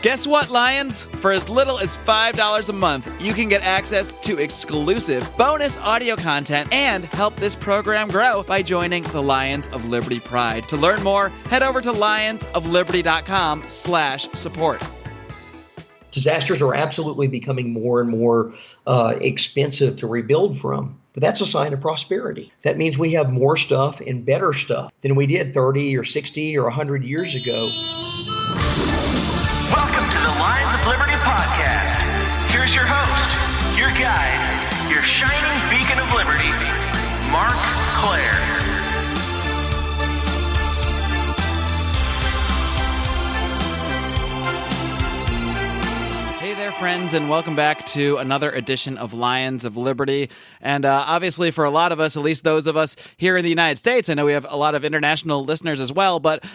Guess what, Lions? For as little as $5 a month, you can get access to exclusive bonus audio content and help this program grow by joining the Lions of Liberty Pride. To learn more, head over to lionsofliberty.com/support. Disasters are absolutely becoming more and more expensive to rebuild from. But that's a sign of prosperity. That means we have more stuff and better stuff than we did 30 or 60 or 100 years ago. Welcome to the Lions of Liberty podcast. Here's your host, your guide, your shining beacon of liberty, Marc Clair. Hey there, friends, and welcome back to another edition of Lions of Liberty. And obviously, for a lot of us, at least those of us here in the United States, I know we have a lot of international listeners as well, but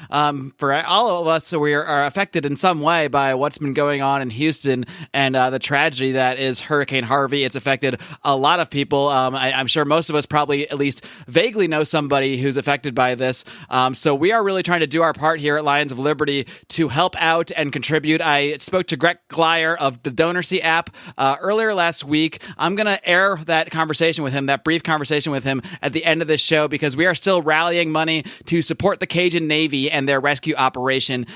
for all of us, we are affected in some way by what's been going on in Houston and the tragedy that is Hurricane Harvey. It's affected a lot of people. I'm sure most of us probably at least vaguely know somebody who's affected by this. So we are really trying to do our part here at Lions of Liberty to help out and contribute. I spoke to Greg Glyer of the DonorSee app earlier last week. I'm going to air that conversation with him, that brief conversation with him at the end of this show, because we are still rallying money to support the Cajun Navy and their rescue operation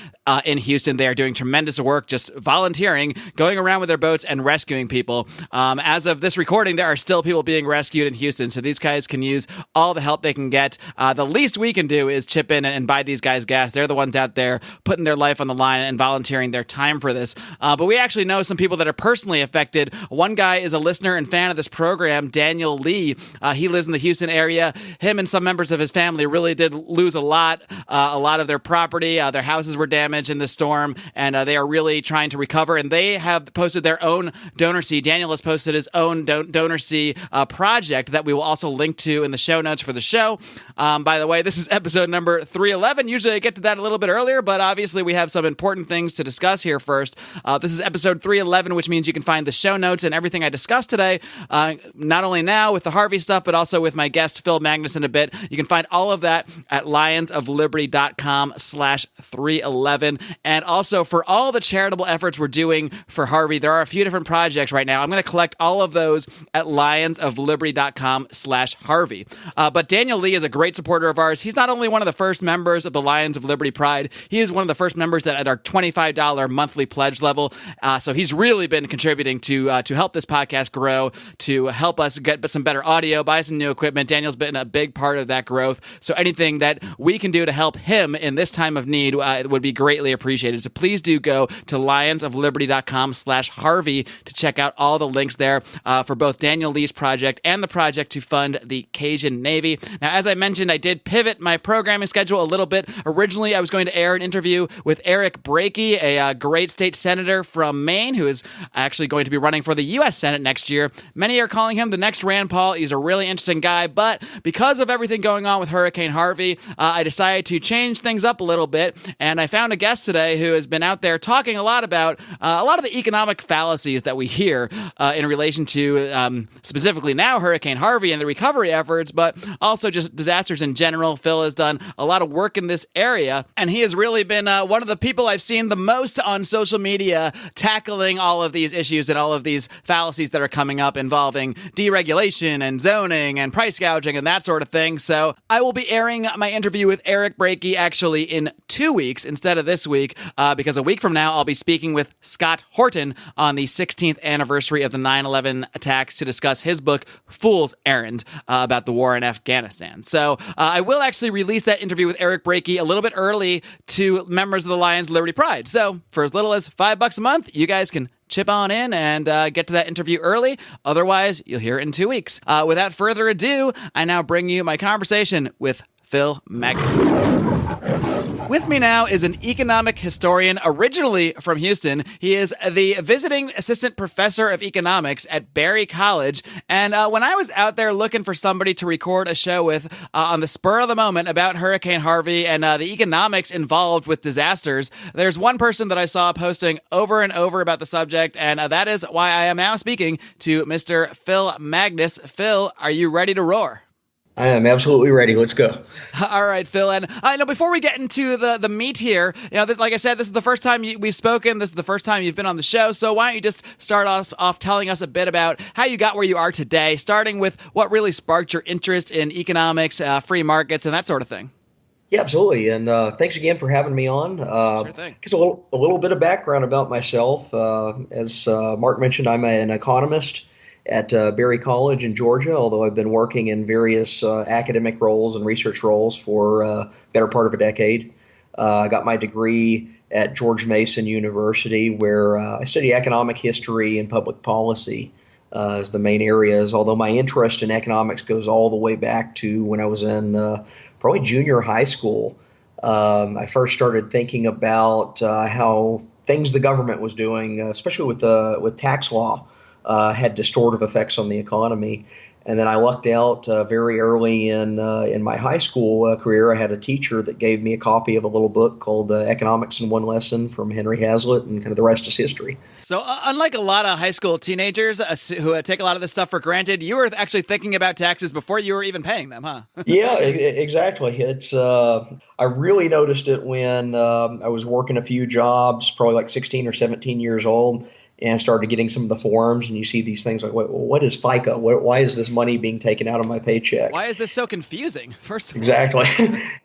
in Houston. They are doing tremendous work, just volunteering, going around with their boats and rescuing people. As of this recording, there are still people being rescued in Houston, so these guys can use all the help they can get. The least we can do is chip in and buy these guys gas. They're the ones out there putting their life on the line and volunteering their time for this. But we actually know some people that are personally affected. One guy is a listener and fan of this program, Daniel Lee. He lives in the Houston area. Him and some members of his family really did lose a lot of their property. Their houses were damaged in the storm, and they are really trying to recover. And they have posted their own DonorSee. Daniel has posted his own DonorSee project that we will also link to in the show notes for the show. By the way, this is episode number 311. Usually I get to that a little bit earlier, but obviously we have some important things to discuss here first. This is episode 311, which means you can find the show notes and everything I discussed today, not only now with the Harvey stuff, but also with my guest, Phil Magness, in a bit. You can find all of that at lionsofliberty.com/311. And also for all the charitable efforts we're doing for Harvey, there are a few different projects right now. I'm going to collect all of those at lionsofliberty.com/Harvey. But Daniel Lee is a great supporter of ours. He's not only one of the first members of the Lions of Liberty Pride, he is one of the first members that at our $25 monthly pledge level. So he's really been contributing to help this podcast grow, to help us get some better audio, buy some new equipment. Daniel's been a big part of that growth. So anything that we can do to help him in this time of need would be greatly appreciated. So please do go to lionsofliberty.com/Harvey to check out all the links there for both Daniel Lee's project and the project to fund the Cajun Navy. Now, as I mentioned, I did pivot my programming schedule a little bit. Originally, I was going to air an interview with Eric Brakey, a great state senator from Maine, who is actually going to be running for the U.S. Senate next year. Many are calling him the next Rand Paul. He's a really interesting guy, but because of everything going on with Hurricane Harvey, I decided to change things up a little bit, and I found a guest today who has been out there talking a lot about a lot of the economic fallacies that we hear in relation to specifically now Hurricane Harvey and the recovery efforts, but also just disasters in general. Phil has done a lot of work in this area, and he has really been one of the people I've seen the most on social media tackling all of these issues and all of these fallacies that are coming up involving deregulation and zoning and price gouging and that sort of thing. So I will be airing my interview with Eric Brakey actually in 2 weeks instead of this week, because a week from now I'll be speaking with Scott Horton on the 16th anniversary of the 9/11 attacks to discuss his book, Fool's Errand, about the war in Afghanistan. So I will actually release that interview with Eric Brakey a little bit early to members of the Lions Liberty Pride. So for as little as $5 a month, you guys can chip on in and get to that interview early. Otherwise, you'll hear it in 2 weeks. Without further ado, I now bring you my conversation with Phil Magness. With me now is an economic historian originally from Houston. He is the visiting assistant professor of economics at Berry College. And when I was out there looking for somebody to record a show with on the spur of the moment about Hurricane Harvey and the economics involved with disasters, there's one person that I saw posting over and over about the subject, and that is why I am now speaking to Mr. Phil Magness. Phil, are you ready to roar? I am absolutely ready. Let's go. All right, Phil. And I know before we get into the meat here, like I said, this is the first time we've spoken. This is the first time you've been on the show. So why don't you just start off telling us a bit about how you got where you are today, starting with what really sparked your interest in economics, free markets, and that sort of thing. Yeah, absolutely. And thanks again for having me on. Sure thing. Just a little bit of background about myself. As Mark mentioned, I'm an economist at Berry College in Georgia, although I've been working in various academic roles and research roles for better part of a decade. I got my degree at George Mason University, where I study economic history and public policy as the main areas, although my interest in economics goes all the way back to when I was in probably junior high school. I first started thinking about how things the government was doing, especially with tax law, had distortive effects on the economy. And then I lucked out very early in my high school career. I had a teacher that gave me a copy of a little book called Economics in One Lesson from Henry Hazlitt, and kind of the rest is history. So unlike a lot of high school teenagers who take a lot of this stuff for granted, you were actually thinking about taxes before you were even paying them, huh? Yeah, exactly. It's I really noticed it when I was working a few jobs, probably like 16 or 17 years old, and started getting some of the forms, and you see these things like, what is FICA? Why is this money being taken out of my paycheck? Why is this so confusing, first of all? Exactly.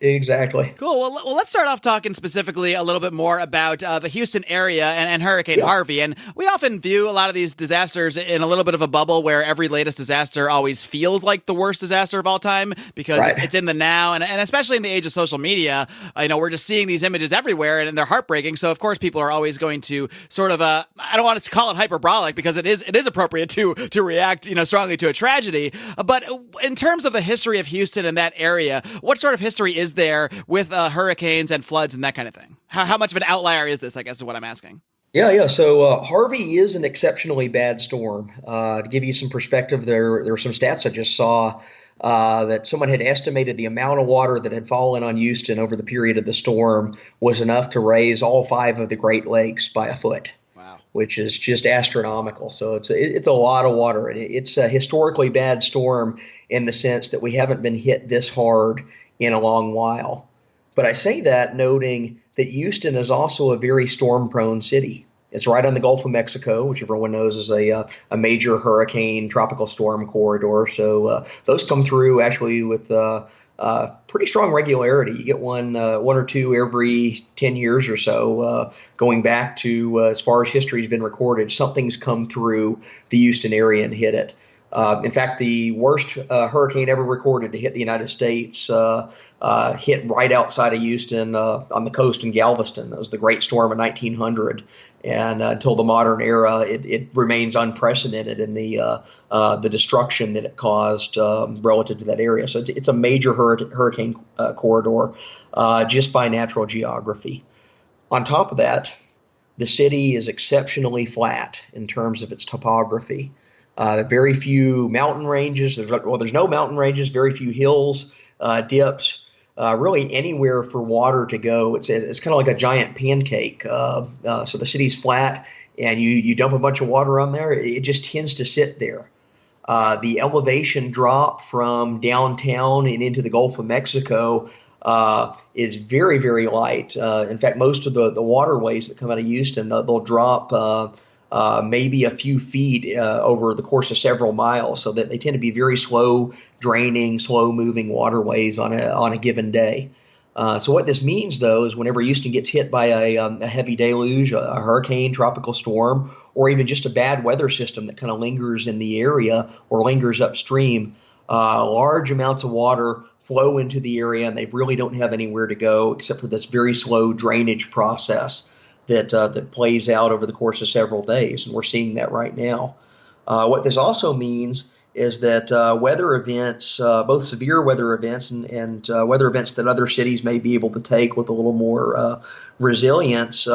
Exactly. Cool. Well, let's start off talking specifically a little bit more about the Houston area and Hurricane Harvey. And we often view a lot of these disasters in a little bit of a bubble where every latest disaster always feels like the worst disaster of all time because it's in the now. And especially in the age of social media, we're just seeing these images everywhere and they're heartbreaking. So, of course, people are always going to sort of, I don't want to call it hyperbolic because it is appropriate to react, strongly to a tragedy. But in terms of the history of Houston and that area, what sort of history is there with hurricanes and floods and that kind of thing? How much of an outlier is this, I guess, is what I'm asking. Yeah. So Harvey is an exceptionally bad storm. To give you some perspective, there were some stats I just saw that someone had estimated the amount of water that had fallen on Houston over the period of the storm was enough to raise all 5 of the Great Lakes by a foot. Which is just astronomical. So it's a lot of water. And it's a historically bad storm in the sense that we haven't been hit this hard in a long while. But I say that noting that Houston is also a very storm-prone city. It's right on the Gulf of Mexico, which everyone knows is a major hurricane tropical storm corridor. So those come through actually with pretty strong regularity. You get one or two every 10 years or so, going back to as far as history has been recorded. Something's come through the Houston area and hit it. In fact, the worst hurricane ever recorded to hit the United States hit right outside of Houston on the coast in Galveston. That was the Great Storm of 1900. And until the modern era, it remains unprecedented in the destruction that it caused relative to that area. So it's a major hurricane corridor just by natural geography. On top of that, the city is exceptionally flat in terms of its topography. Very few mountain ranges. There's no mountain ranges, very few hills, dips. Really anywhere for water to go. It's kind of like a giant pancake. So the city's flat, and you dump a bunch of water on there, it just tends to sit there. The elevation drop from downtown and into the Gulf of Mexico is very, very light. In fact, most of the waterways that come out of Houston, they'll drop maybe a few feet over the course of several miles, so that they tend to be very slow draining, slow moving waterways on a given day. So what this means, though, is whenever Houston gets hit by a heavy deluge, a hurricane, tropical storm, or even just a bad weather system that kind of lingers in the area or lingers upstream, large amounts of water flow into the area, and they really don't have anywhere to go except for this very slow drainage process that plays out over the course of several days, and we're seeing that right now. What this also means is that weather events, both severe weather events and weather events that other cities may be able to take with a little more resilience,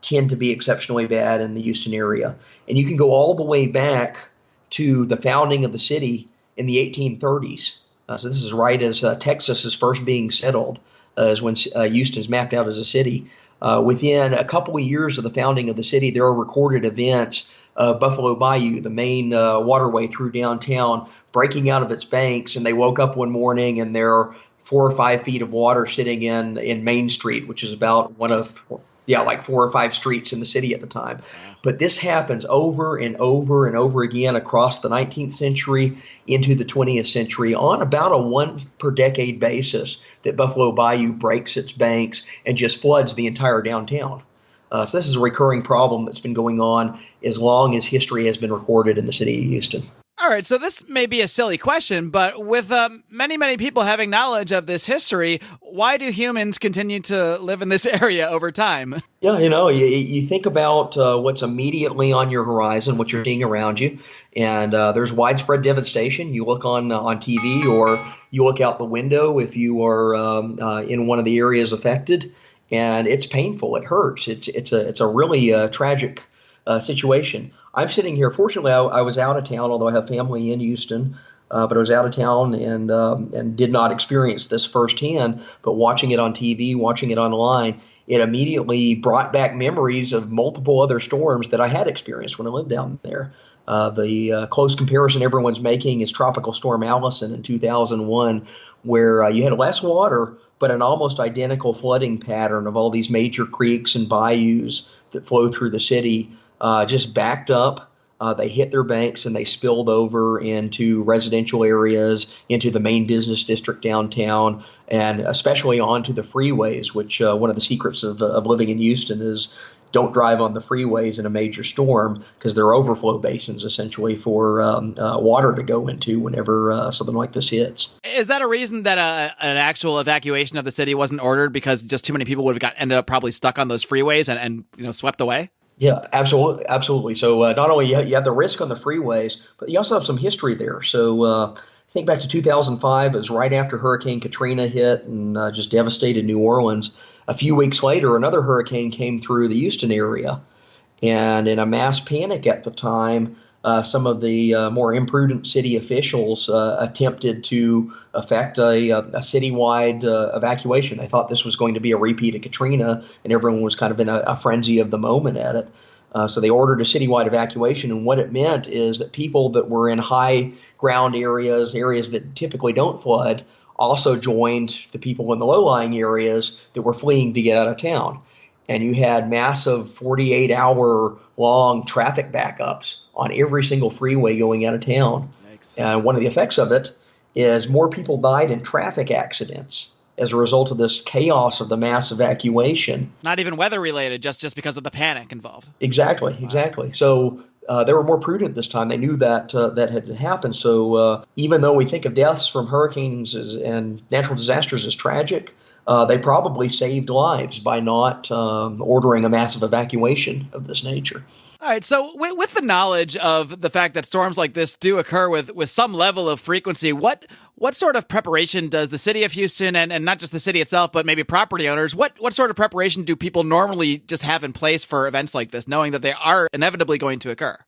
tend to be exceptionally bad in the Houston area. And you can go all the way back to the founding of the city in the 1830s. So this is right as Texas is first being settled, is when Houston's mapped out as a city. Within a couple of years of the founding of the city, there are recorded events. Buffalo Bayou, the main waterway through downtown, breaking out of its banks, and they woke up one morning and there are 4 or 5 feet of water sitting in Main Street, which is about one of like 4 or 5 streets in the city at the time. But this happens over and over and over again across the 19th century into the 20th century on about a 1 per decade basis, that Buffalo Bayou breaks its banks and just floods the entire downtown. So this is a recurring problem that's been going on as long as history has been recorded in the city of Houston. All right, so this may be a silly question, but with many, many people having knowledge of this history, why do humans continue to live in this area over time? Yeah, you think about what's immediately on your horizon, what you're seeing around you, and there's widespread devastation. You look on TV, or you look out the window if you are in one of the areas affected, and it's painful. It hurts. It's a really tragic situation. I'm sitting here. Fortunately, I was out of town, although I have family in Houston, but I was out of town and did not experience this firsthand. But watching it on TV, watching it online, it immediately brought back memories of multiple other storms that I had experienced when I lived down there. The close comparison everyone's making is Tropical Storm Allison in 2001, where you had less water, but an almost identical flooding pattern of all these major creeks and bayous that flow through the city. Just backed up, they hit their banks, and they spilled over into residential areas, into the main business district downtown, and especially onto the freeways, which one of the secrets of living in Houston is don't drive on the freeways in a major storm, because they're overflow basins essentially for water to go into whenever something like this hits. Is that a reason that an actual evacuation of the city wasn't ordered, because just too many people would have ended up probably stuck on those freeways and swept away? Yeah, absolutely. So not only you have the risk on the freeways, but you also have some history there. So think back to 2005. It was right after Hurricane Katrina hit and just devastated New Orleans. A few weeks later, another hurricane came through the Houston area. And in a mass panic at the time, some of the more imprudent city officials attempted to effect a citywide evacuation. They thought this was going to be a repeat of Katrina, and everyone was kind of in a frenzy of the moment at it. So they ordered a citywide evacuation, and what it meant is that people that were in high ground areas that typically don't flood, also joined the people in the low-lying areas that were fleeing to get out of town. And you had massive 48-hour-long traffic backups on every single freeway going out of town. Yikes. And one of the effects of it is more people died in traffic accidents as a result of this chaos of the mass evacuation. Not even weather-related, just because of the panic involved. Exactly. So they were more prudent this time. They knew that that had happened. So even though we think of deaths from hurricanes and natural disasters as tragic, they probably saved lives by not ordering a massive evacuation of this nature. All right, so with the knowledge of the fact that storms like this do occur with some level of frequency, what sort of preparation does the city of Houston, and not just the city itself, but maybe property owners, what sort of preparation do people normally just have in place for events like this, knowing that they are inevitably going to occur?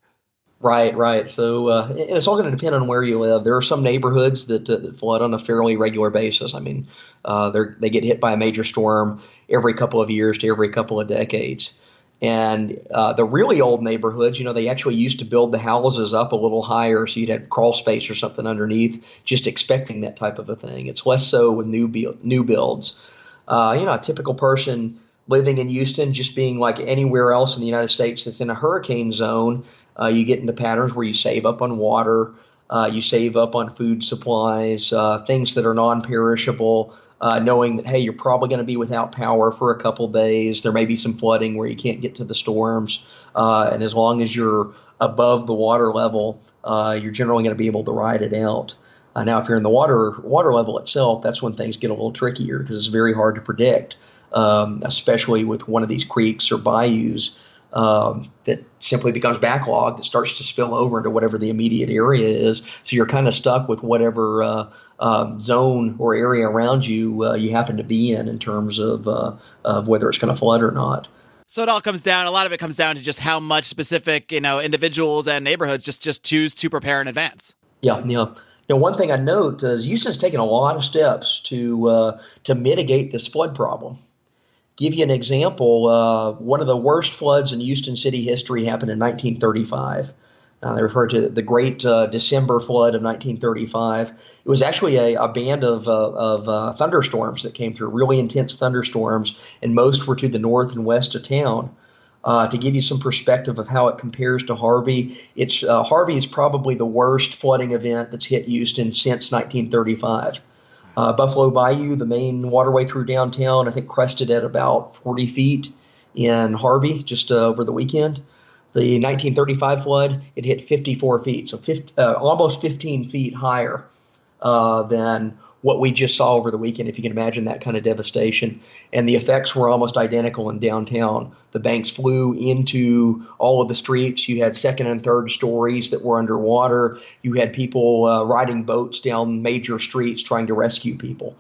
Right. So and it's all going to depend on where you live. There are some neighborhoods that flood on a fairly regular basis. I mean, they get hit by a major storm every couple of years to every couple of decades. And the really old neighborhoods, they actually used to build the houses up a little higher, so you'd have crawl space or something underneath, just expecting that type of a thing. It's less so with new builds. A typical person living in Houston, just being like anywhere else in the United States that's in a hurricane zone, you get into patterns where you save up on water, you save up on food supplies, things that are non-perishable, knowing that, hey, you're probably going to be without power for a couple days. There may be some flooding where you can't get to the storms. And as long as you're above the water level, you're generally going to be able to ride it out. Now, if you're in the water level itself, that's when things get a little trickier because it's very hard to predict, especially with one of these creeks or bayous that simply becomes backlogged. It starts to spill over into whatever the immediate area is. So you're kind of stuck with whatever zone or area around you you happen to be in terms of whether it's going to flood or not. So it all comes down, a lot of it comes down to just how much specific, individuals and neighborhoods just choose to prepare in advance. Yeah. One thing I note is Houston's taken a lot of steps to mitigate this flood problem. Give you an example, one of the worst floods in Houston city history happened in 1935. They refer to the Great December Flood of 1935. It was actually a band of thunderstorms that came through, really intense thunderstorms, and most were to the north and west of town. To give you some perspective of how it compares to Harvey, Harvey is probably the worst flooding event that's hit Houston since 1935. Buffalo Bayou, the main waterway through downtown, I think crested at about 40 feet in Harvey just over the weekend. The 1935 flood, it hit 54 feet, so almost 15 feet higher than what we just saw over the weekend, if you can imagine that kind of devastation. And the effects were almost identical in downtown. The banks flew into all of the streets. You had second and third stories that were underwater. You had people riding boats down major streets trying to rescue people.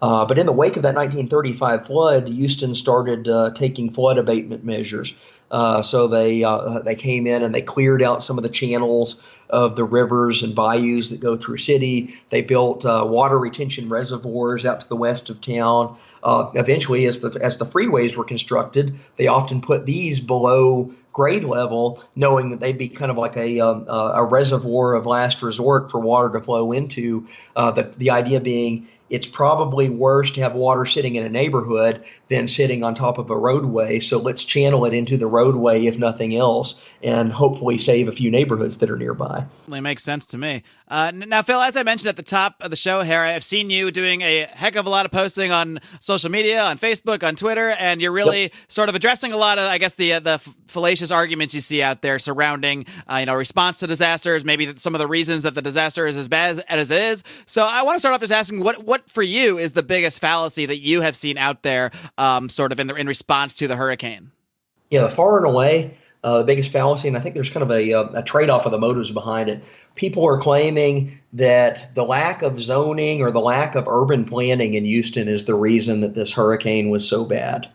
But in the wake of that 1935 flood, Houston started taking flood abatement measures. So they came in and they cleared out some of the channels of the rivers and bayous that go through city. They built water retention reservoirs out to the west of town. Eventually, as the freeways were constructed, they often put these below grade level, knowing that they'd be kind of like a reservoir of last resort for water to flow into. The idea being, it's probably worse to have water sitting in a neighborhood than sitting on top of a roadway. So let's channel it into the roadway, if nothing else, and hopefully save a few neighborhoods that are nearby. It makes sense to me. Now, Phil, as I mentioned at the top of the show here, I've seen you doing a heck of a lot of posting on social media, on Facebook, on Twitter, and you're really sort of addressing a lot of, I guess, the fallacious arguments you see out there surrounding, response to disasters, maybe some of the reasons that the disaster is as bad as it is. So I want to start off just asking, what for you is the biggest fallacy that you have seen out there, sort of in response to the hurricane? Yeah, far and away, the biggest fallacy, and I think there's kind of a trade-off of the motives behind it. People are claiming that the lack of zoning or the lack of urban planning in Houston is the reason that this hurricane was so bad.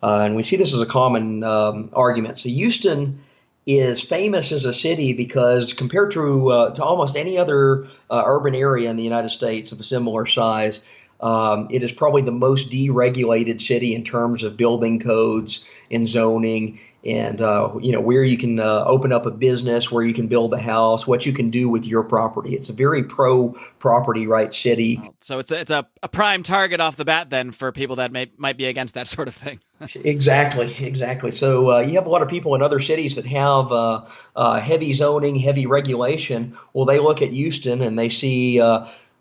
And we see this as a common argument. So Houston is famous as a city because compared to almost any other urban area in the United States of a similar size, it is probably the most deregulated city in terms of building codes and zoning and, where you can open up a business, where you can build a house, what you can do with your property. It's a very pro-property rights city. So it's a prime target off the bat then for people that might be against that sort of thing. Exactly. So you have a lot of people in other cities that have heavy zoning, heavy regulation. Well, they look at Houston and they see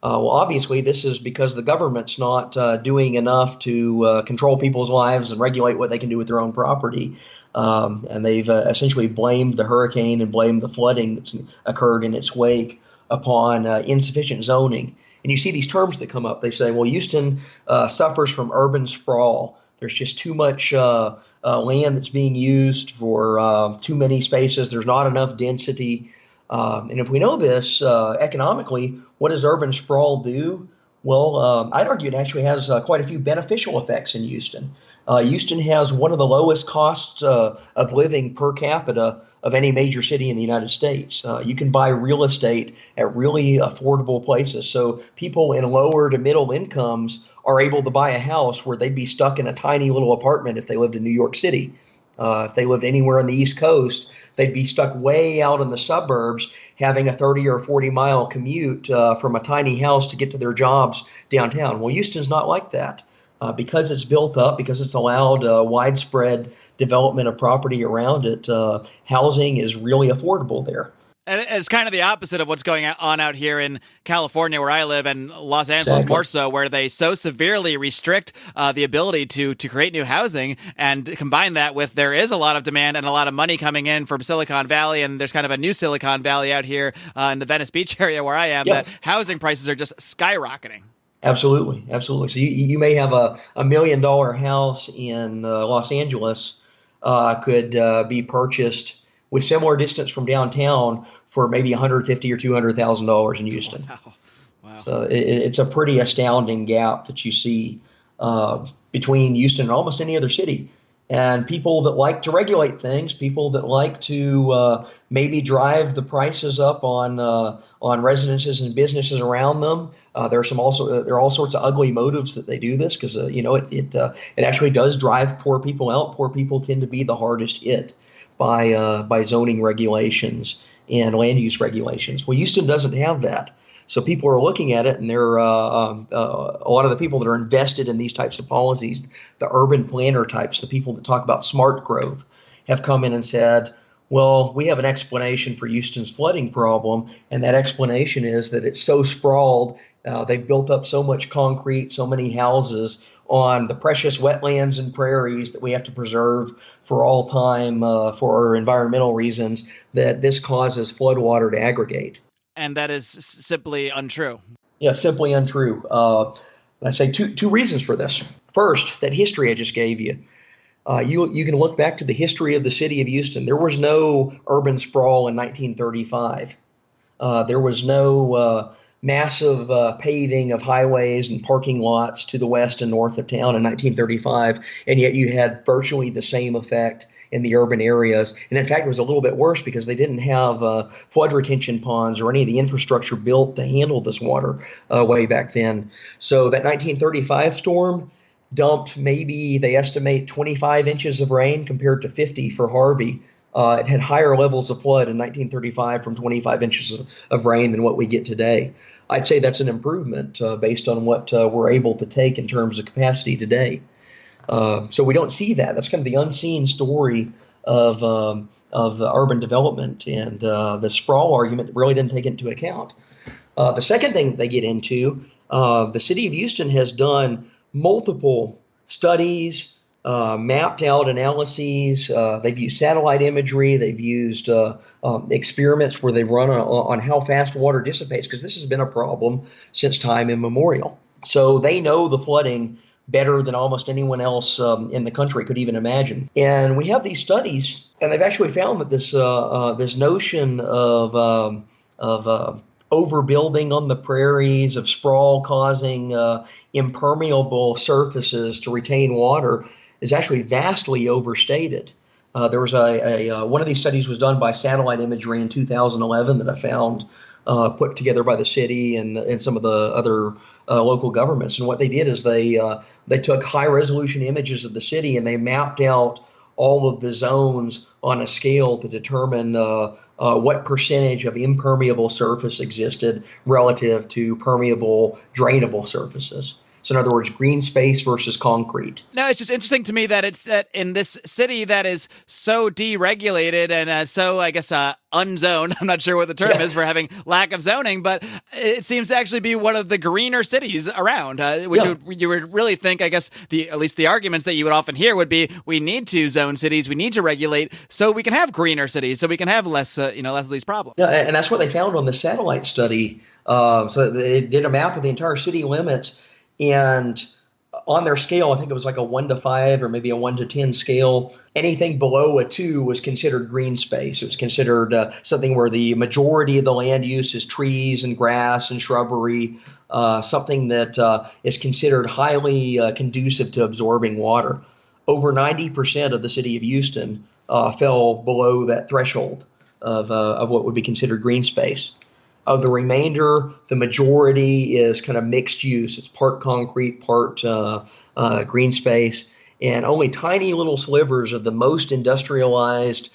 obviously, this is because the government's not doing enough to control people's lives and regulate what they can do with their own property. And they've essentially blamed the hurricane and blamed the flooding that's occurred in its wake upon insufficient zoning. And you see these terms that come up. They say, well, Houston suffers from urban sprawl. There's just too much land that's being used for too many spaces. There's not enough density. And if we know this economically, what does urban sprawl do? Well, I'd argue it actually has quite a few beneficial effects in Houston. Houston has one of the lowest costs of living per capita of any major city in the United States. You can buy real estate at really affordable places. So people in lower to middle incomes are able to buy a house where they'd be stuck in a tiny little apartment if they lived in New York City. If they lived anywhere on the East Coast, they'd be stuck way out in the suburbs having a 30 or 40 mile commute from a tiny house to get to their jobs downtown. Well, Houston's not like that. Because it's built up, because it's allowed widespread development of property around it, housing is really affordable there. And it's kind of the opposite of what's going on out here in California, where I live, and Los Angeles more so, where they so severely restrict the ability to create new housing, and combine that with there is a lot of demand and a lot of money coming in from Silicon Valley, and there's kind of a new Silicon Valley out here in the Venice Beach area where I am, that housing prices are just skyrocketing. Absolutely. So you may have a $1 million house in Los Angeles could be purchased with similar distance from downtown for maybe $150,000 or $200,000 in Houston. Wow. So it's a pretty astounding gap that you see between Houston and almost any other city. And people that like to regulate things, people that like to maybe drive the prices up on residences and businesses around them. There are all sorts of ugly motives that they do this because it actually does drive poor people out. Poor people tend to be the hardest hit by zoning regulations and land use regulations. Well, Houston doesn't have that. So people are looking at it, and they're a lot of the people that are invested in these types of policies, the urban planner types, the people that talk about smart growth, have come in and said, well, we have an explanation for Houston's flooding problem, and that explanation is that it's so sprawled. They've built up so much concrete, so many houses on the precious wetlands and prairies that we have to preserve for all time for environmental reasons, that this causes floodwater to aggregate. And that is simply untrue. Yeah, simply untrue. I'd say two reasons for this. First, that history I just gave you. You can look back to the history of the city of Houston. There was no urban sprawl in 1935. There was no massive paving of highways and parking lots to the west and north of town in 1935, and yet you had virtually the same effect in the urban areas. And in fact, it was a little bit worse because they didn't have flood retention ponds or any of the infrastructure built to handle this water way back then. So that 1935 storm dumped maybe, they estimate, 25 inches of rain compared to 50 for Harvey. It had higher levels of flood in 1935 from 25 inches of rain than what we get today. I'd say that's an improvement based on what we're able to take in terms of capacity today. So we don't see that. That's kind of the unseen story of urban development, and the sprawl argument really didn't take it into account. The second thing they get into, the city of Houston has done multiple studies, mapped out analyses. They've used satellite imagery. They've used experiments where they run on how fast water dissipates, because this has been a problem since time immemorial. So they know the flooding better than almost anyone else in the country could even imagine. And we have these studies, and they've actually found that this notion of overbuilding on the prairies, of sprawl causing impermeable surfaces to retain water, is actually vastly overstated. There was one of these studies was done by satellite imagery in 2011 that I found, put together by the city and some of the other local governments. And what they did is they took high resolution images of the city, and they mapped out all of the zones on a scale to determine what percentage of impermeable surface existed relative to permeable, drainable surfaces. So in other words, green space versus concrete. No, it's just interesting to me that it's in this city that is so deregulated and so, I guess, unzoned. I'm not sure what the term is for having lack of zoning, but it seems to actually be one of the greener cities around, which you would really think, I guess, at least the arguments that you would often hear would be, we need to zone cities, we need to regulate so we can have greener cities, so we can have less of these problems. Yeah, and that's what they found on the satellite study. So they did a map of the entire city limits. And on their scale, I think it was like a 1 to 5 or maybe a 1 to 10 scale. Anything below a 2 was considered green space. It was considered something where the majority of the land use is trees and grass and shrubbery, something that is considered highly conducive to absorbing water. Over 90% of the city of Houston fell below that threshold of what would be considered green space. Of the remainder, the majority is kind of mixed use. It's part concrete, part green space, and only tiny little slivers of the most industrialized,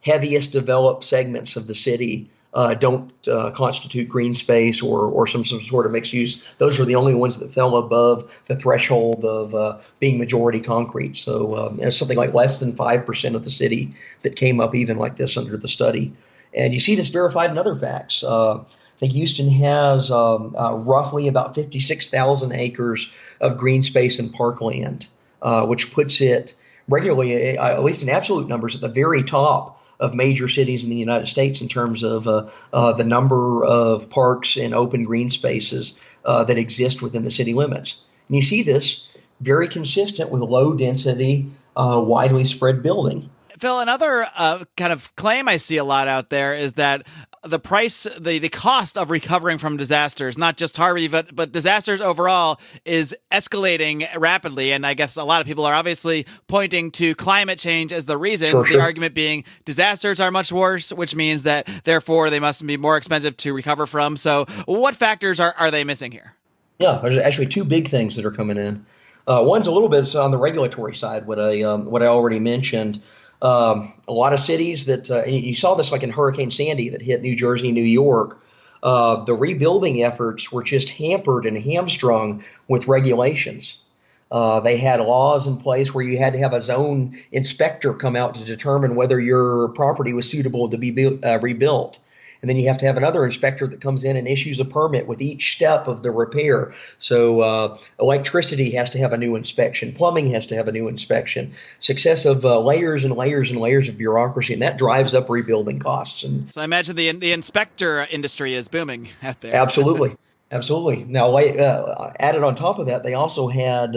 heaviest developed segments of the city don't constitute green space or some sort of mixed use. Those are the only ones that fell above the threshold of being majority concrete. So there's something like less than 5% of the city that came up even like this under the study. And you see this verified in other facts. I think Houston has roughly about 56,000 acres of green space and parkland, which puts it regularly, at least in absolute numbers, at the very top of major cities in the United States in terms of the number of parks and open green spaces that exist within the city limits. And you see this very consistent with low density, widely spread building. Phil, another kind of claim I see a lot out there is that the cost of recovering from disasters, not just Harvey, but disasters overall, is escalating rapidly. And I guess a lot of people are obviously pointing to climate change as the reason, the argument being disasters are much worse, which means that therefore they must be more expensive to recover from. So what factors are they missing here? Yeah, there's actually two big things that are coming in. One's a little bit on the regulatory side, what I already mentioned. A lot of cities that and you saw this like in Hurricane Sandy that hit New Jersey, New York. The rebuilding efforts were just hampered and hamstrung with regulations. They had laws in place where you had to have a zone inspector come out to determine whether your property was suitable to be rebuilt. And then you have to have another inspector that comes in and issues a permit with each step of the repair. So electricity has to have a new inspection. Plumbing has to have a new inspection. Successive layers and layers and layers of bureaucracy, and that drives up rebuilding costs. And so I imagine the inspector industry is booming out there. Absolutely. Absolutely. Now, added on top of that, they also had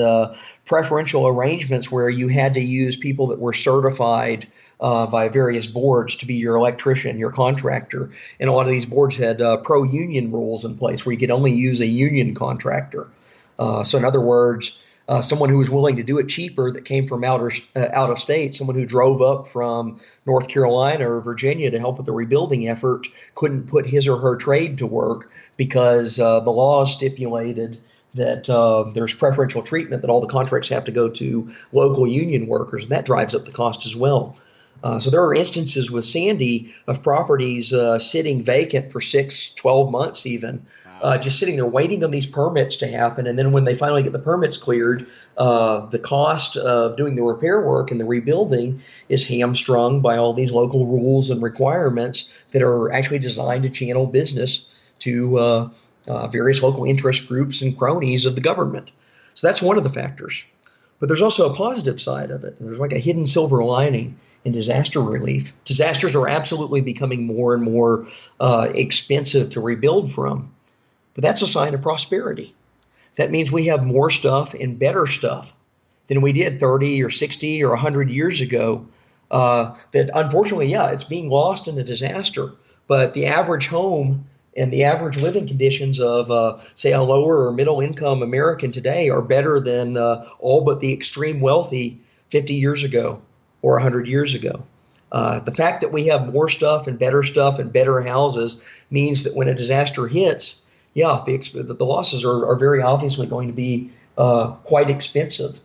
preferential arrangements where you had to use people that were certified by various boards to be your electrician, your contractor. And a lot of these boards had pro-union rules in place where you could only use a union contractor. So in other words, someone who was willing to do it cheaper that came from out of state, someone who drove up from North Carolina or Virginia to help with the rebuilding effort couldn't put his or her trade to work because the law stipulated that there's preferential treatment, that all the contracts have to go to local union workers, and that drives up the cost as well. So there are instances with Sandy of properties sitting vacant for 6, 12 months even, just sitting there waiting on these permits to happen. And then when they finally get the permits cleared, the cost of doing the repair work and the rebuilding is hamstrung by all these local rules and requirements that are actually designed to channel business to various local interest groups and cronies of the government. So that's one of the factors. But there's also a positive side of it. There's like a hidden silver lining in disaster relief. Disasters are absolutely becoming more and more expensive to rebuild from. But that's a sign of prosperity. That means we have more stuff and better stuff than we did 30 or 60 or 100 years ago. That unfortunately, it's being lost in a disaster. But the average home and the average living conditions of, say, a lower or middle income American today are better than all but the extreme wealthy 50 years ago or 100 years ago. The fact that we have more stuff and better houses means that when a disaster hits, the losses are very obviously going to be quite expensive.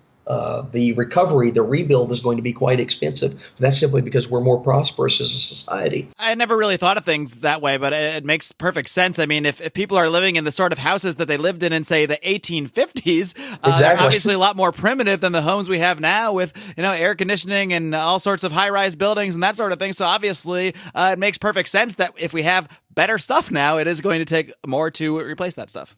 The recovery, the rebuild is going to be quite expensive. But that's simply because we're more prosperous as a society. I never really thought of things that way, but it makes perfect sense. I mean, if people are living in the sort of houses that they lived in say, the 1850s, they're obviously a lot more primitive than the homes we have now with, air conditioning and all sorts of high-rise buildings and that sort of thing. So obviously, it makes perfect sense that if we have better stuff now, it is going to take more to replace that stuff.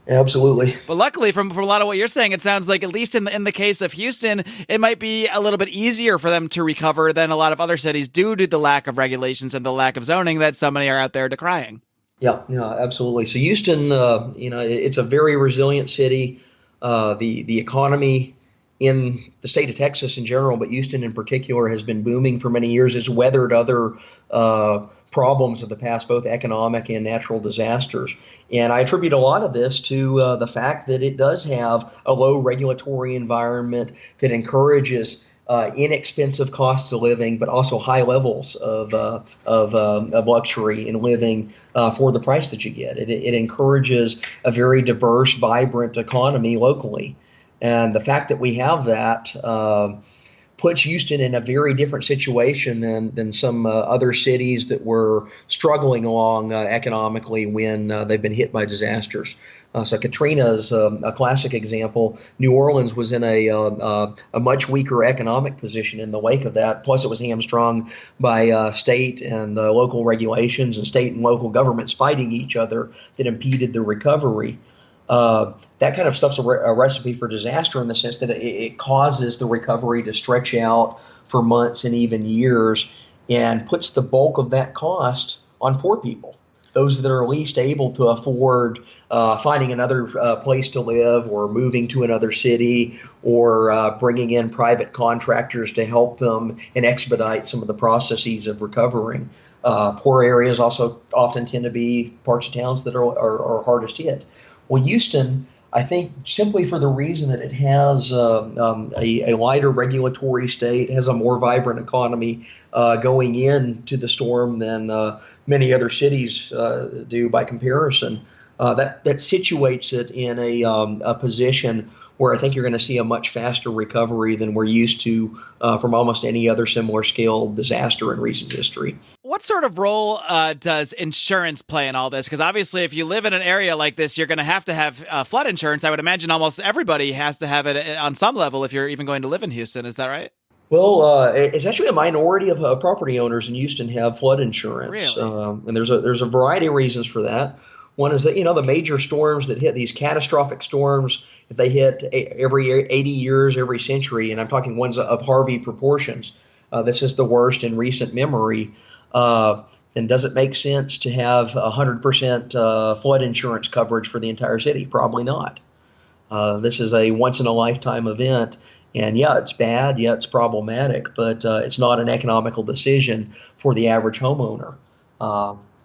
Absolutely. But luckily, from a lot of what you're saying, it sounds like, at least in the case of Houston, it might be a little bit easier for them to recover than a lot of other cities due to the lack of regulations and the lack of zoning that so many are out there decrying. Yeah, absolutely. So Houston, it's a very resilient city. The economy in the state of Texas in general, but Houston in particular, has been booming for many years. It's weathered other problems of the past, both economic and natural disasters. And I attribute a lot of this to the fact that it does have a low regulatory environment that encourages inexpensive costs of living, but also high levels of luxury in living for the price that you get. It encourages a very diverse, vibrant economy locally. And the fact that we have that puts Houston in a very different situation than some other cities that were struggling along economically when they've been hit by disasters. So Katrina is a classic example. New Orleans was in a much weaker economic position in the wake of that. Plus, it was hamstrung by state and local regulations and state and local governments fighting each other that impeded the recovery. That kind of stuff's a recipe for disaster in the sense that it causes the recovery to stretch out for months and even years and puts the bulk of that cost on poor people, those that are least able to afford finding another place to live or moving to another city or bringing in private contractors to help them and expedite some of the processes of recovering. Poor areas also often tend to be parts of towns that are hardest hit. Well, Houston, I think simply for the reason that it has a lighter regulatory state, has a more vibrant economy going into the storm than many other cities do by comparison, that situates it in a position where I think you're going to see a much faster recovery than we're used to from almost any other similar scale disaster in recent history. What sort of role does insurance play in all this? Because obviously, if you live in an area like this, you're going to have flood insurance. I would imagine almost everybody has to have it on some level if you're even going to live in Houston. Is that right? Well, it's actually a minority of property owners in Houston have flood insurance. Really? And there's a variety of reasons for that. One is that, the major storms that hit, these catastrophic storms, if they hit every 80 years, every century, and I'm talking ones of Harvey proportions, this is the worst in recent memory. Then does it make sense to have 100% flood insurance coverage for the entire city? Probably not. This is a once-in-a-lifetime event. And yeah, it's bad. Yeah, it's problematic, but it's not an economical decision for the average homeowner.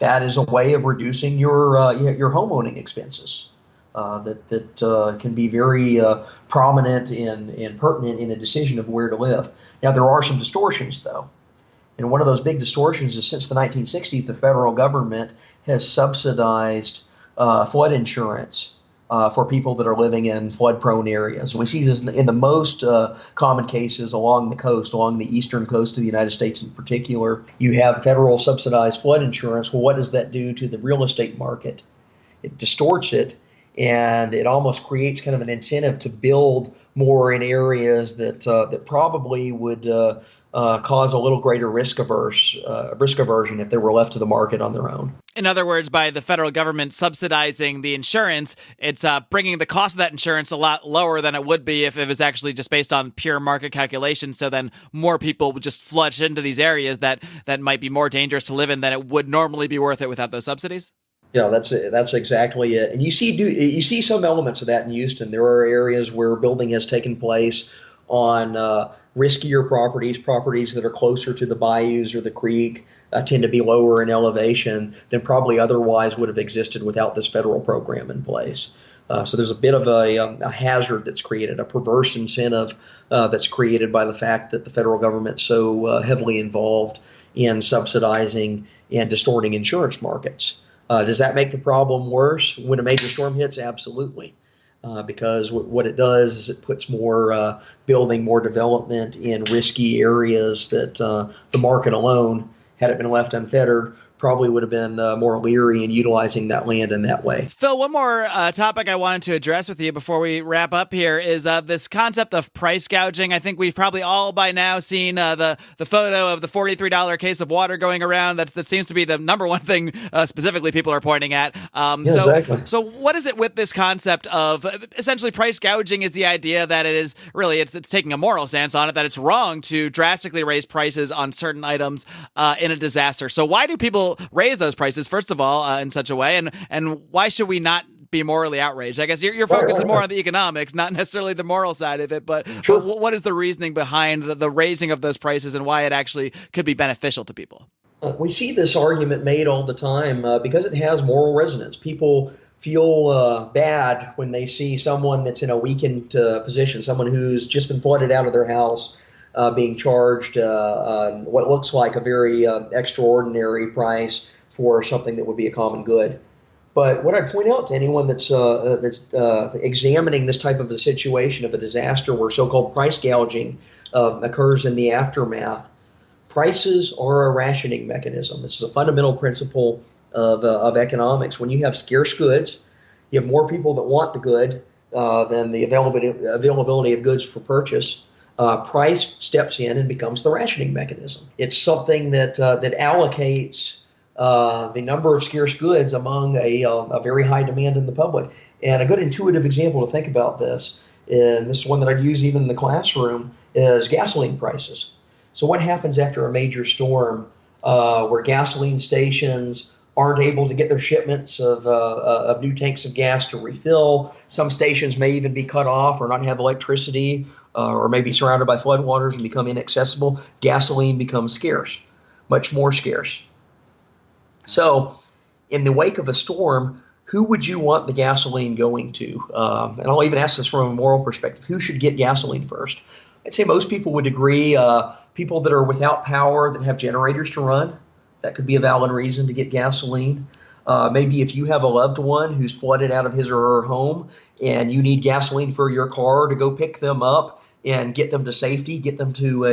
That is a way of reducing your homeowning expenses that can be very prominent and pertinent in a decision of where to live. Now, there are some distortions, though. And one of those big distortions is since the 1960s, the federal government has subsidized flood insurance for people that are living in flood-prone areas. We see this in the most common cases along the coast, along the eastern coast of the United States in particular. You have federal subsidized flood insurance. Well, what does that do to the real estate market? It distorts it, and it almost creates kind of an incentive to build more in areas that probably would cause a little greater risk aversion if they were left to the market on their own. In other words, by the federal government subsidizing the insurance, it's bringing the cost of that insurance a lot lower than it would be if it was actually just based on pure market calculations. So then more people would just flush into these areas that might be more dangerous to live in than it would normally be worth it without those subsidies. Yeah, that's exactly it. And you see some elements of that in Houston. There are areas where building has taken place on riskier properties that are closer to the bayous or the creek, tend to be lower in elevation than probably otherwise would have existed without this federal program in place. So there's a bit of a hazard that's created, a perverse incentive that's created by the fact that the federal government's so heavily involved in subsidizing and distorting insurance markets. Does that make the problem worse when a major storm hits? Absolutely. Because what it does is it puts more building, more development in risky areas that the market alone, had it been left unfettered, probably would have been more leery in utilizing that land in that way. Phil, one more topic I wanted to address with you before we wrap up here is this concept of price gouging. I think we've probably all by now seen the photo of the $43 case of water going around. That seems to be the number one thing specifically people are pointing at. Exactly. So what is it with this concept of essentially price gouging? Is the idea that it is really it's taking a moral stance on it, that it's wrong to drastically raise prices on certain items in a disaster. So why do people raise those prices, first of all, in such a way, and why should we not be morally outraged? I guess your focus is more on the economics, not necessarily the moral side of it, but what is the reasoning behind the raising of those prices and why it actually could be beneficial to people? We see this argument made all the time because it has moral resonance. People feel bad when they see someone that's in a weakened position, someone who's just been flooded out of their house, being charged what looks like a very extraordinary price for something that would be a common good. But what I point out to anyone that's examining this type of a situation of a disaster where so-called price gouging occurs in the aftermath, prices are a rationing mechanism. This is a fundamental principle of economics. When you have scarce goods, you have more people that want the good than the availability of goods for purchase. Price steps in and becomes the rationing mechanism. It's something that allocates the number of scarce goods among a very high demand in the public. And a good intuitive example to think about this, and this is one that I'd use even in the classroom, is gasoline prices. So what happens after a major storm where gasoline stations aren't able to get their shipments of new tanks of gas to refill? Some stations may even be cut off or not have electricity, or may be surrounded by floodwaters and become inaccessible. Gasoline becomes scarce, much more scarce. So in the wake of a storm, who would you want the gasoline going to? And I'll even ask this from a moral perspective. Who should get gasoline first? I'd say most people would agree people that are without power, that have generators to run. That could be a valid reason to get gasoline. Maybe if you have a loved one who's flooded out of his or her home and you need gasoline for your car to go pick them up and get them to safety, get them to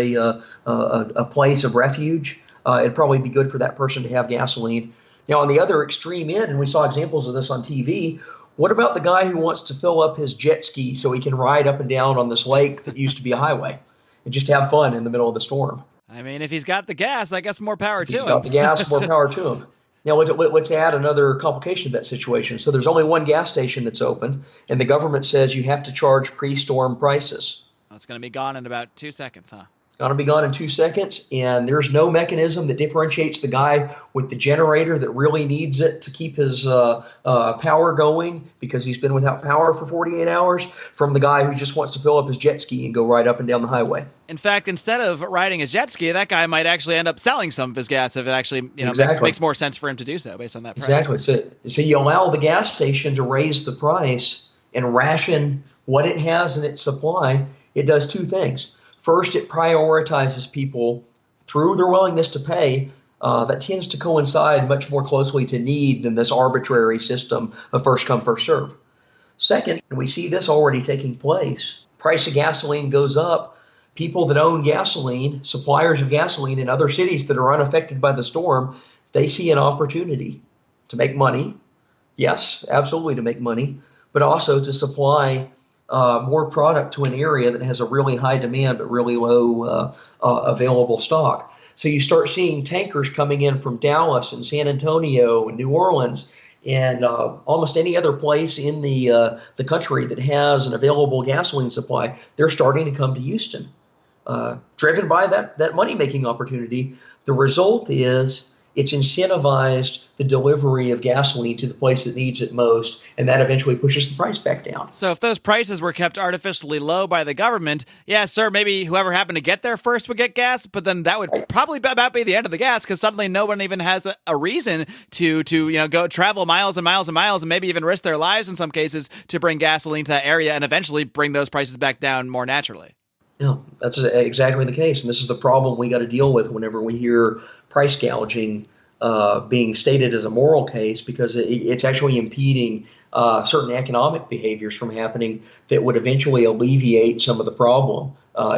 a place of refuge, it'd probably be good for that person to have gasoline. Now, on the other extreme end, and we saw examples of this on TV, what about the guy who wants to fill up his jet ski so he can ride up and down on this lake that used to be a highway and just have fun in the middle of the storm? I mean, if he's got the gas, I guess more power to him. If he's got the gas, more power to him. Now, let's add another complication to that situation. So there's only one gas station that's open, and the government says you have to charge pre-storm prices. Well, it's going to be gone in about 2 seconds, huh? Going to be gone in 2 seconds, and there's no mechanism that differentiates the guy with the generator that really needs it to keep his power going because he's been without power for 48 hours from the guy who just wants to fill up his jet ski and go right up and down the highway. In fact, instead of riding his jet ski, that guy might actually end up selling some of his gas if it actually makes more sense for him to do so based on that price. Exactly. So you allow the gas station to raise the price and ration what it has in its supply. It does two things. First, it prioritizes people through their willingness to pay. That tends to coincide much more closely to need than this arbitrary system of first come, first serve. Second, and we see this already taking place, price of gasoline goes up. People that own gasoline, suppliers of gasoline in other cities that are unaffected by the storm, they see an opportunity to make money. Yes, absolutely to make money, but also to supply more product to an area that has a really high demand but really low available stock. So you start seeing tankers coming in from Dallas and San Antonio and New Orleans and almost any other place in the country that has an available gasoline supply. They're starting to come to Houston, driven by that money-making opportunity. The result is it's incentivized the delivery of gasoline to the place that needs it most, and that eventually pushes the price back down. So if those prices were kept artificially low by the government, yeah, sir, maybe whoever happened to get there first would get gas, but then that would probably about be the end of the gas because suddenly no one even has a reason to go travel miles and miles and miles and maybe even risk their lives in some cases to bring gasoline to that area and eventually bring those prices back down more naturally. Yeah, that's exactly the case, and this is the problem we got to deal with whenever we hear price gouging being stated as a moral case, because it's actually impeding certain economic behaviors from happening that would eventually alleviate some of the problem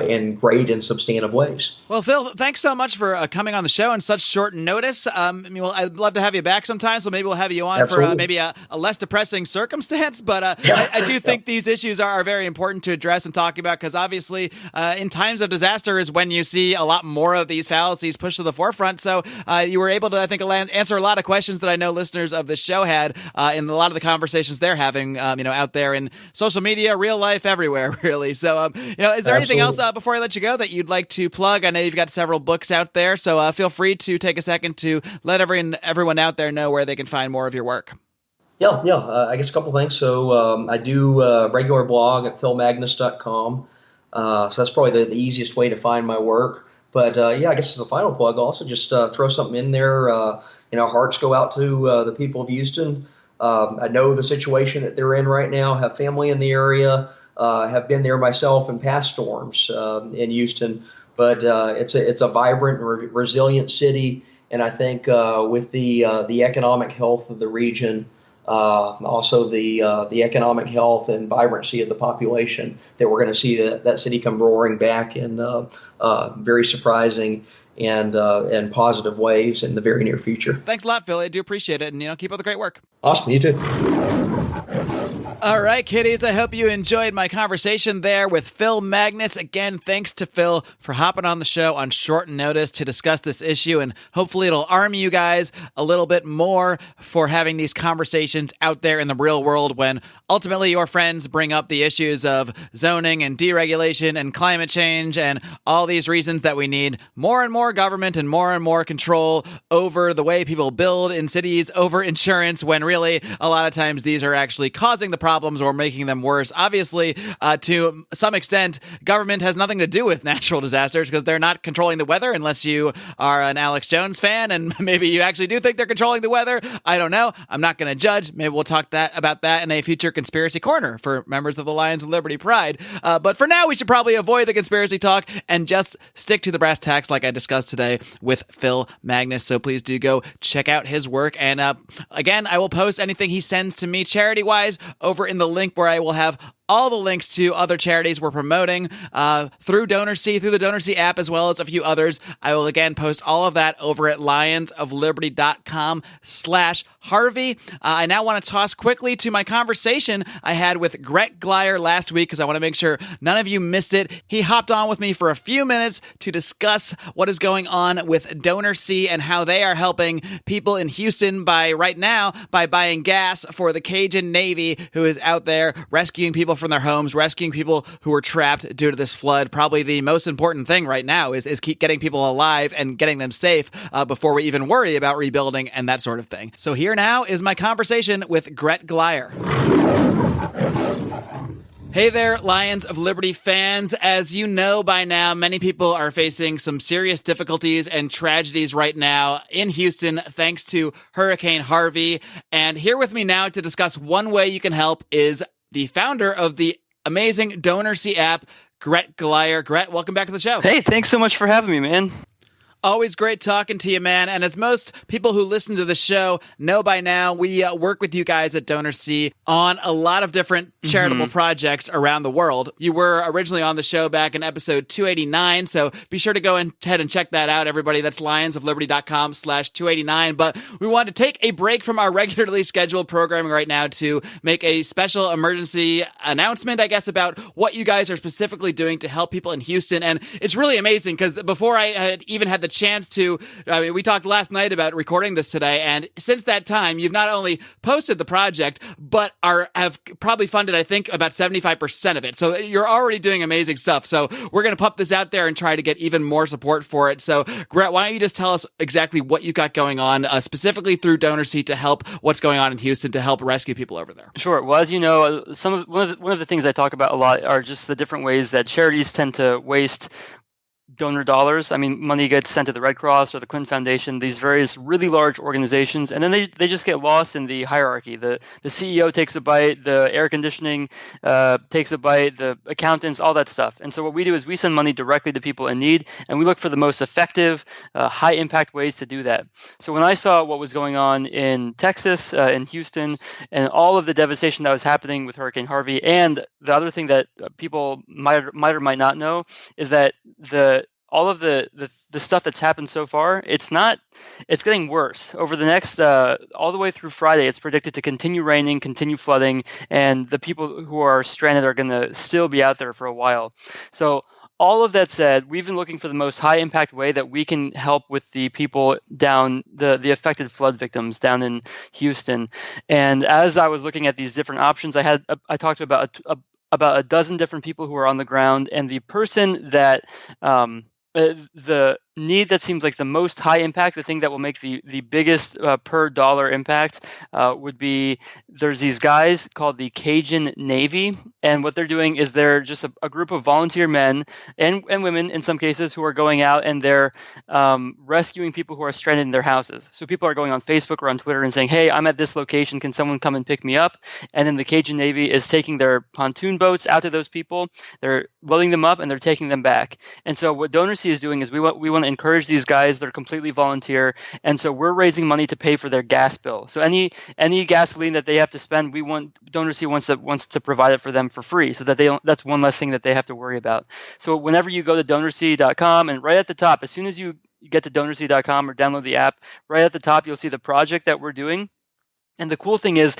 in great and substantive ways. Well, Phil, thanks so much for coming on the show on such short notice. I'd love to have you back sometime, so maybe we'll have you on Absolutely. for maybe a less depressing circumstance. But I do think these issues are very important to address and talk about because obviously in times of disaster is when you see a lot more of these fallacies pushed to the forefront. So you were able to, I think, answer a lot of questions that I know listeners of this show had in a lot of the conversations they're having, out there in social media, real life, everywhere, really. So, is there anything else before I let you go that you'd like to plug? I know you've got several books out there, so feel free to take a second to let everyone out there know where they can find more of your work. Yeah. I guess a couple things. So I do a regular blog at philmagness.com. So that's probably the easiest way to find my work. But I guess as a final plug, I'll also just throw something in there. Hearts go out to the people of Houston. I know the situation that they're in right now, have family in the area, have been there myself in past storms in Houston. But it's a vibrant and resilient city. And I think with the economic health of the region, also the economic health and vibrancy of the population, that we're going to see that city come roaring back in very surprising and positive ways in the very near future. Thanks a lot, Phil. I do appreciate it. And, keep up the great work. Awesome. You too. All right, kiddies, I hope you enjoyed my conversation there with Phil Magness. Again, thanks to Phil for hopping on the show on short notice to discuss this issue, and hopefully it'll arm you guys a little bit more for having these conversations out there in the real world when ultimately your friends bring up the issues of zoning and deregulation and climate change and all these reasons that we need more and more government and more control over the way people build in cities, over insurance, when really a lot of times these are actually causing the problems or making them worse. Obviously, to some extent, government has nothing to do with natural disasters because they're not controlling the weather unless you are an Alex Jones fan, and maybe you actually do think they're controlling the weather. I don't know. I'm not going to judge. Maybe we'll talk about that in a future Conspiracy Corner for members of the Lions of Liberty Pride. But for now, we should probably avoid the conspiracy talk and just stick to the brass tacks like I discussed discussed today with Phil Magness. So please do go check out his work. And again, I will post anything he sends to me charity-wise over in the link where I will have all the links to other charities we're promoting through DonorSee, through the DonorSee app, as well as a few others. I will again post all of that over at lionsofliberty.com/Harvey. I now want to toss quickly to my conversation I had with Gret Glyer last week because I want to make sure none of you missed it. He hopped on with me for a few minutes to discuss what is going on with DonorSee and how they are helping people in Houston by buying gas for the Cajun Navy, who is out there rescuing people from their homes, rescuing people who were trapped due to this flood. Probably the most important thing right now is keep getting people alive and getting them safe before we even worry about rebuilding and that sort of thing. So here now is my conversation with Gret Glyer. Hey there, Lions of Liberty fans. As you know by now, many people are facing some serious difficulties and tragedies right now in Houston thanks to Hurricane Harvey. And here with me now to discuss one way you can help is the founder of the amazing DonorSee app, Gret Glyer. Gret, welcome back to the show. Hey, thanks so much for having me, man. Always great talking to you, man. And as most people who listen to the show know by now, we work with you guys at DonorSee on a lot of different charitable projects around the world. You were originally on the show back in episode 289, so be sure to go ahead and check that out, everybody. That's lionsofliberty.com/289. But we wanted to take a break from our regularly scheduled programming right now to make a special emergency announcement, I guess, about what you guys are specifically doing to help people in Houston. And it's really amazing because before I had even had the chance to, we talked last night about recording this today, and since that time, you've not only posted the project, but have probably funded, I think, about 75% of it. So you're already doing amazing stuff. So we're going to pump this out there and try to get even more support for it. So, Gret, why don't you just tell us exactly what you got going on, specifically through DonorSee to help what's going on in Houston to help rescue people over there? Sure. Well, as you know, one of the things I talk about a lot are just the different ways that charities tend to waste donor dollars. I mean, money gets sent to the Red Cross or the Clinton Foundation, these various really large organizations, and then they just get lost in the hierarchy. The CEO takes a bite, the air conditioning takes a bite, the accountants, all that stuff. And so what we do is we send money directly to people in need, and we look for the most effective, high-impact ways to do that. So when I saw what was going on in Texas, in Houston, and all of the devastation that was happening with Hurricane Harvey, and the other thing that people might or might not know is that all of the stuff that's happened so far, it's getting worse. Over the next, all the way through Friday, it's predicted to continue raining, continue flooding, and the people who are stranded are going to still be out there for a while. So all of that said, we've been looking for the most high impact way that we can help with the people down, the affected flood victims down in Houston. And as I was looking at these different options, I talked to about a dozen different people who are on the ground, and the person that the need that seems like the most high impact, the thing that will make the biggest per dollar impact would be, there's these guys called the Cajun Navy, and what they're doing is they're just a group of volunteer men and women in some cases who are going out and they're rescuing people who are stranded in their houses. So people are going on Facebook or on Twitter and saying, hey, I'm at this location, can someone come and pick me up? And then the Cajun Navy is taking their pontoon boats out to those people, they're loading them up and they're taking them back. And so what DonorSee is doing is we want to encourage these guys. They're completely volunteer, and so we're raising money to pay for their gas bill. So any gasoline that they have to spend, DonorSee wants to provide it for them for free, so that that's one less thing that they have to worry about. So whenever you go to DonorSee.com, and right at the top, as soon as you get to DonorSee.com or download the app, right at the top you'll see the project that we're doing. And the cool thing is,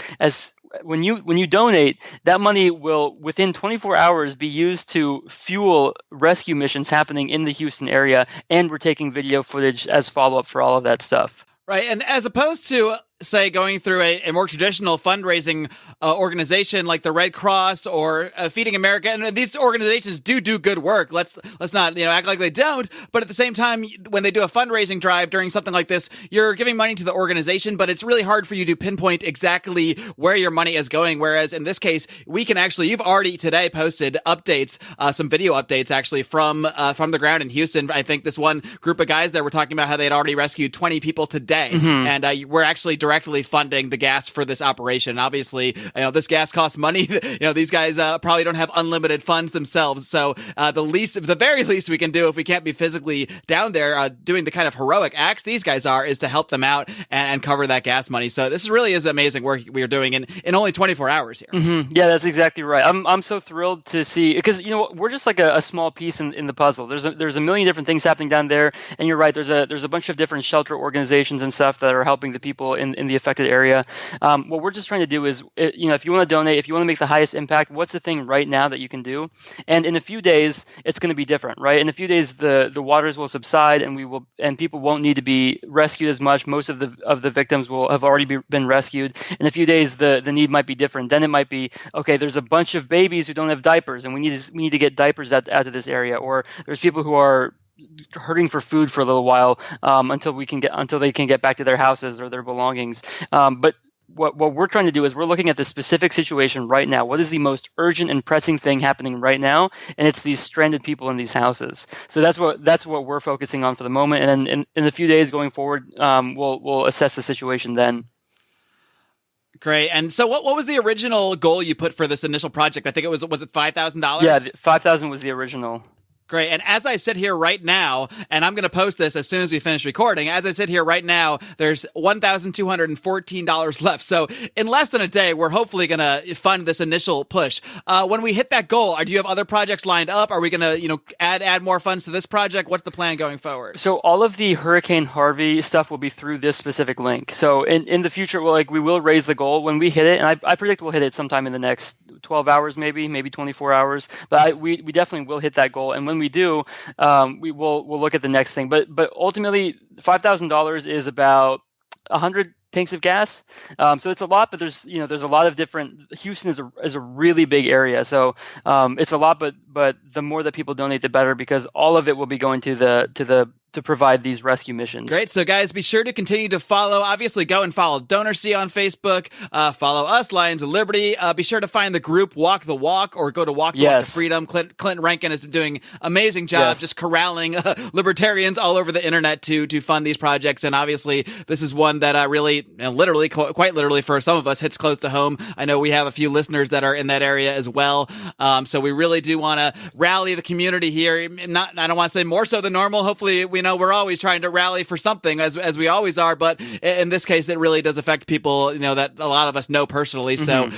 when you donate, that money will within 24 hours be used to fuel rescue missions happening in the Houston area, and we're taking video footage as follow-up for all of that stuff. Right, and as opposed to, say, going through a more traditional fundraising organization like the Red Cross or Feeding America, and these organizations do good work. Let's not act like they don't. But at the same time, when they do a fundraising drive during something like this, you're giving money to the organization, but it's really hard for you to pinpoint exactly where your money is going. Whereas in this case, we can actually, you've already today posted updates, some video updates actually from the ground in Houston. I think this one group of guys there were talking about how they had already rescued 20 people today, and we're actually directly funding the gas for this operation. Obviously, this gas costs money. These guys probably don't have unlimited funds themselves. So the very least we can do if we can't be physically down there doing the kind of heroic acts these guys are is to help them out and cover that gas money. So this really is amazing work we are doing in only 24 hours here. Mm-hmm. Yeah, that's exactly right. I'm so thrilled to see, because we're just like a small piece in the puzzle. There's a million different things happening down there, and you're right. There's a bunch of different shelter organizations and stuff that are helping the people in the affected area. What we're just trying to do is, if you want to donate, if you want to make the highest impact, what's the thing right now that you can do? And in a few days, it's going to be different, right? In a few days, the waters will subside, and people won't need to be rescued as much. Most of the victims will have already been rescued. In a few days, the need might be different. Then it might be, okay, there's a bunch of babies who don't have diapers, and we need to get diapers out of this area. Or there's people who are hurting for food for a little while until they can get back to their houses or their belongings. But what we're trying to do is we're looking at the specific situation right now. What is the most urgent and pressing thing happening right now? And it's these stranded people in these houses. So that's what we're focusing on for the moment. And then in a few days going forward, we'll assess the situation then. Great. And so what was the original goal you put for this initial project? I think was it $5,000? Yeah, $5,000 was the original. Great. And as I sit here right now, and I'm going to post this as soon as we finish recording, as I sit here right now, there's $1,214 left. So in less than a day, we're hopefully going to fund this initial push. When we hit that goal, do you have other projects lined up? Are we going to, add more funds to this project? What's the plan going forward? So all of the Hurricane Harvey stuff will be through this specific link. So in the future, we will raise the goal when we hit it. And I predict we'll hit it sometime in the next 12 hours, maybe 24 hours. But we definitely will hit that goal. And when we do, we'll look at the next thing. But ultimately, $5,000 is about 100 tanks of gas. So it's a lot, but there's a lot of different. Houston is a really big area, so it's a lot. But the more that people donate, the better, because all of it will be going to provide these rescue missions. Great. So guys, be sure to continue to follow. Obviously, go and follow DonorSee on Facebook. Follow us, Lions of Liberty. Be sure to find the group Walk the Walk, or go to Walk the Walk to Freedom. Clinton Rankin is doing amazing job just corralling libertarians all over the internet to fund these projects. And obviously, this is one that really, literally, quite literally for some of us, hits close to home. I know we have a few listeners that are in that area as well. So we really do want to rally the community here. I don't want to say more so than normal. Hopefully, we're always trying to rally for something, as we always are, but in this case, it really does affect people, that a lot of us know personally. So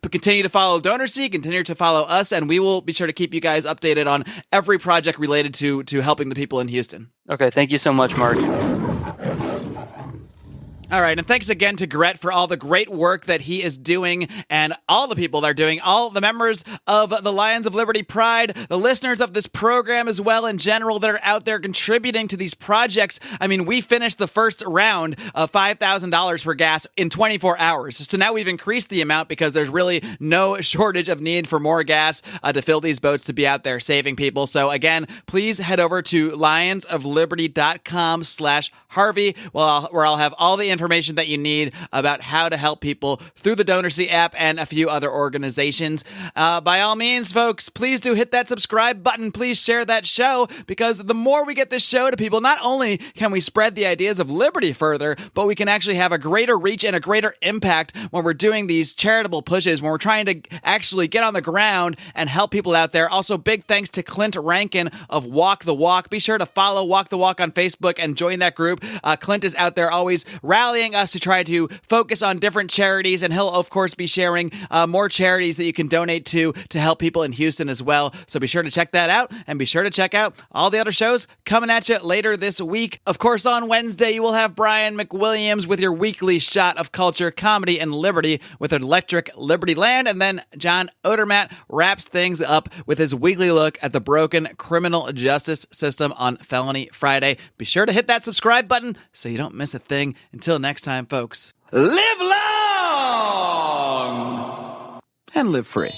continue to follow DonorSee, continue to follow us, and we will be sure to keep you guys updated on every project related to helping the people in Houston. Okay, thank you so much, Mark. All right, and thanks again to Gret for all the great work that he is doing, and all the people that are doing, all the members of the Lions of Liberty Pride, the listeners of this program as well in general that are out there contributing to these projects. I mean, we finished the first round of $5,000 for gas in 24 hours. So now we've increased the amount because there's really no shortage of need for more gas to fill these boats to be out there saving people. So again, please head over to lionsofliberty.com/Harvey, where I'll have all the information that you need about how to help people through the DonorSee app and a few other organizations. By all means, folks, please do hit that subscribe button. Please share that show, because the more we get this show to people, not only can we spread the ideas of liberty further, but we can actually have a greater reach and a greater impact when we're doing these charitable pushes, when we're trying to actually get on the ground and help people out there. Also, big thanks to Clint Rankin of Walk the Walk. Be sure to follow Walk the Walk on Facebook and join that group. Clint is out there always rallying us to try to focus on different charities, and he'll of course be sharing more charities that you can donate to help people in Houston as well. So be sure to check that out, and be sure to check out all the other shows coming at you later this week. Of course, on Wednesday you will have Brian McWilliams with your weekly shot of culture, comedy, and liberty with Electric Liberty Land, and then John Odermatt wraps things up with his weekly look at the broken criminal justice system on Felony Friday. Be sure to hit that subscribe button so you don't miss a thing. Until next time, folks, live long and live free.